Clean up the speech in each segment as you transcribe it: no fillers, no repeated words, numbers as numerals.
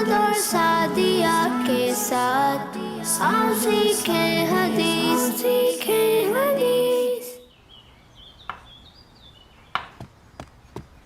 साद और सादिया के साथ आओ सीखें हदीस, सीखें हदीस।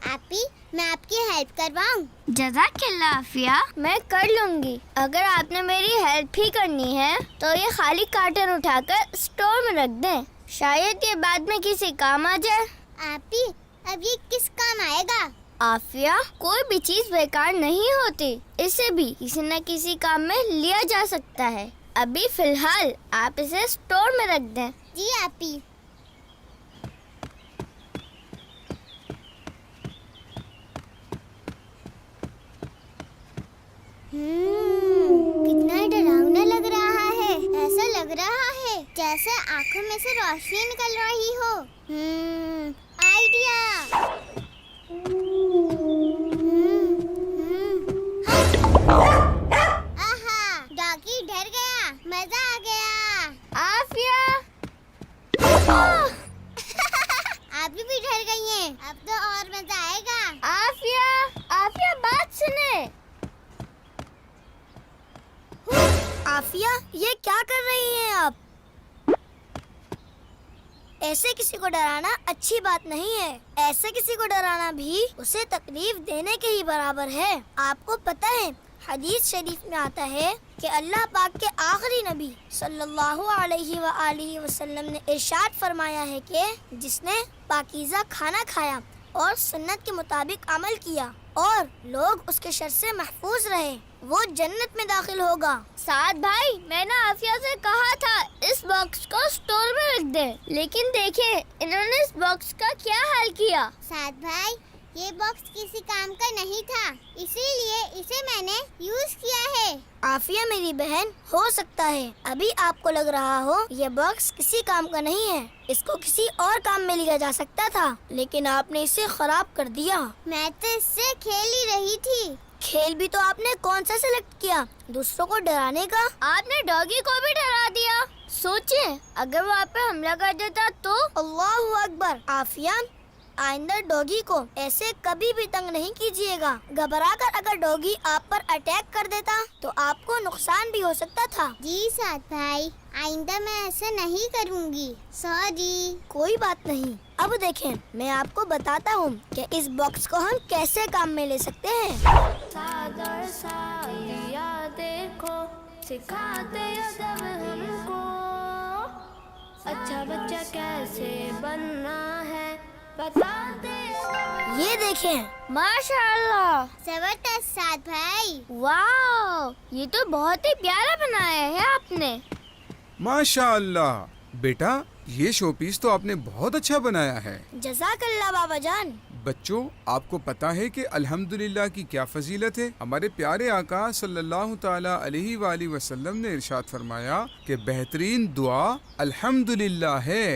आपी, मैं आपकी हेल्प करवाऊं? जज़ाकल्लाह आफिया। मैं कर लूंगी। अगर आपने मेरी हेल्प ही करनी है तो ये खाली कार्टन उठाकर स्टोर में रख दें, शायद ये बाद में किसी काम आ जाए। आपी, अब ये किस काम आएगा? आफिया, कोई भी चीज बेकार नहीं होती, इसे भी किसी न किसी काम में लिया जा सकता है। अभी फिलहाल आप इसे स्टोर में रख दें। जी आपी। कितना डरावना लग रहा है। ऐसा लग रहा है जैसे आंखों में से रोशनी निकल रही हो। आइडिया। आहा, डॉगी डर गया, मजा आ गया। आफिया। आप भी डर गई हैं। अब तो और मजा आएगा। आफिया, आफिया बात सुने। आफिया, ये क्या कर रही हैं आप? ऐसे किसी को डराना अच्छी बात नहीं है। ऐसे किसी को डराना भी उसे तकलीफ देने के ही बराबर है। आपको पता है, हदीस शरीफ में आता है कि अल्लाह पाक के आखिरी नबी सल्लल्लाहु अलैहि व आलिहि वसल्लम ने इरशाद फरमाया है कि जिसने पाकीज़ा खाना खाया और सुन्नत के मुताबिक अमल किया और लोग उसके शर से महफूज रहे, वो जन्नत में दाखिल होगा। साद भाई, मैंने आफिया से कहा था इस बॉक्स को स्टोर में रख दे, लेकिन देखे इन्होंने इस बॉक्स का क्या हाल किया। साद भाई, ये बॉक्स किसी काम का नहीं था, इसीलिए इसे मैंने यूज किया है। आफिया मेरी बहन, हो सकता है अभी आपको लग रहा हो ये बॉक्स किसी काम का नहीं है, इसको किसी और काम में लिया जा सकता था, लेकिन आपने इसे खराब कर दिया। मैं तो इससे खेल ही रही थी। खेल भी तो आपने कौन सा सिलेक्ट किया? दूसरों को डराने का। आपने डॉगी को भी डरा दिया। सोचिए, अगर वो आप पे हमला कर देता तो। अल्लाहु अकबर। आफिया, आइंदा डॉगी को ऐसे कभी भी तंग नहीं कीजिएगा। घबराकर अगर डॉगी आप पर अटैक कर देता तो आपको नुकसान भी हो सकता था। जी साद भाई, आइंदा मैं ऐसा नहीं करूँगी। सॉरी। कोई बात नहीं। अब देखें, मैं आपको बताता हूँ कि इस बॉक्स को हम कैसे काम में ले सकते हैं। साद और सादिया देखो, सिखाते अदब हमको, अच्छा बच्चा कैसे बनना है बताते। ये देखें, माशाअल्लाह, जबरदस्त साद भाई। वाह, ये तो बहुत ही प्यारा बनाया है आपने। माशाअल्लाह बेटा, ये शोपीस तो आपने बहुत अच्छा बनाया है। जज़ाकल्लाह बाबा जान। बच्चों, आपको पता है कि अल्हम्दुलिल्लाह की क्या फजीलत है? हमारे प्यारे आका सल्लल्लाहु ताला अलैहि वाली वसल्लम ने इरशाद फरमाया कि बेहतरीन दुआ अल्हम्दुलिल्लाह है।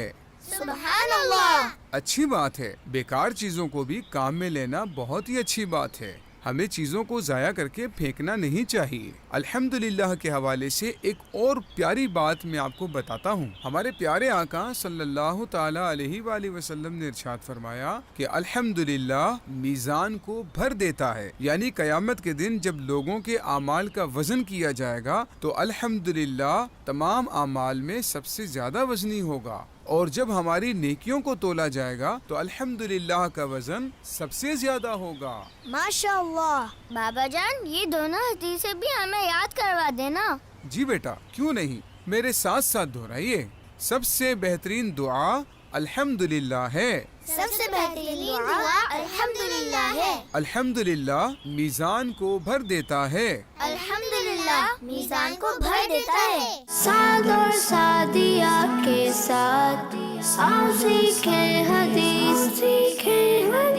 सुभान अल्लाह। अच्छी बात है। बेकार चीजों को भी काम में लेना बहुत ही अच्छी बात है। हमें चीजों को जाया करके फेंकना नहीं चाहिए। अल्हम्दुलिल्लाह के हवाले से एक और प्यारी बात मैं आपको बताता हूँ। हमारे प्यारे आका सल्लल्लाहु ताला अलैहि वाली वसल्लम ने इरशाद फरमाया कि अल्हम्दुलिल्लाह मीज़ान को भर देता है, यानी कयामत के दिन जब लोगों के आमाल का वजन किया जाएगा तो अल्हम्दुलिल्लाह तमाम आमाल में सबसे ज्यादा वजनी होगा, और जब हमारी नेकियों को तोला जाएगा तो अल्हम्दुलिल्लाह का वजन सबसे ज्यादा होगा। माशाअल्लाह। बाबा जान, ये दोनों हदीसें भी हमें याद करवा देना। जी बेटा, क्यों नहीं, मेरे साथ साथ दोहराइए। सबसे बेहतरीन दुआ अल्हम्दुलिल्लाह है। सबसे बेहतरीन दुआ अल्हम्दुलिल्लाह है। अल्हम्दुलिल्लाह मीज़ान को भर देता है। अल्हम्दुलिल्लाह मीज़ान को भर देता है। साद और सादिया के साथ आओ सीखें हदीस, सीखें हदीस।